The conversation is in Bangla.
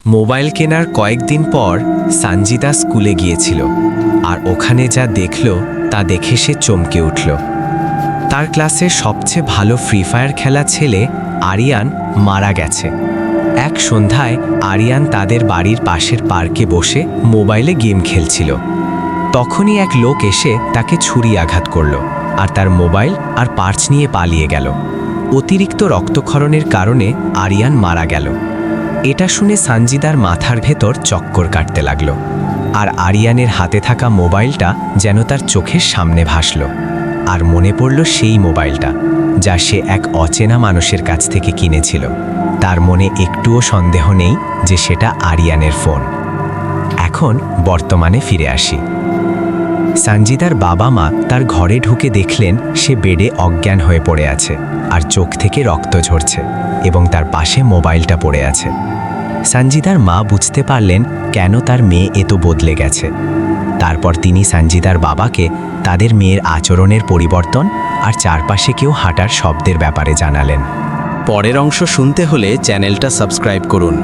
মোবাইল কেনার কয়েকদিন পর সানজিদা স্কুলে গিয়েছিল, আর ওখানে যা দেখল তা দেখে সে চমকে উঠল। তার ক্লাসে সবচেয়ে ভালো ফ্রি ফায়ার খেলা ছেলে আরিয়ান মারা গেছে। এক সন্ধ্যায় আরিয়ান তাদের বাড়ির পাশের পার্কে বসে মোবাইলে গেম খেলছিল। তখনই এক লোক এসে তাকে ছুরি আঘাত করল, আর তার মোবাইল আর পার্স নিয়ে পালিয়ে গেল। অতিরিক্ত রক্তক্ষরণের কারণে আরিয়ান মারা গেল। এটা শুনে সানজিদার মাথার ভেতর চক্কর কাটতে লাগল, আর আরিয়ানের হাতে থাকা মোবাইলটা যেন তার চোখের সামনে ভাসল। আর মনে পড়ল সেই মোবাইলটা যা সে এক অচেনা মানুষের কাছ থেকে কিনেছিল। তার মনে একটুও সন্দেহ নেই যে সেটা আরিয়ানের ফোন। এখন বর্তমানে ফিরে আসি। সানজিদার বাবা মা তার ঘরে ঢুকে দেখলেন সে বেডে অজ্ঞান হয়ে পড়ে আছে, আর চোখ থেকে রক্ত ঝরছে, এবং তার পাশে মোবাইলটা পড়ে আছে। সানজিদার মা বুঝতে পারলেন কেন তার মেয়ে এত বদলে গেছে। তারপর তিনি সানজিদার বাবাকে তাদের মেয়ের আচরণের পরিবর্তন আর চারপাশে কেউ হাঁটার শব্দের ব্যাপারে জানালেন। পরের অংশ শুনতে হলে চ্যানেলটা সাবস্ক্রাইব করুন।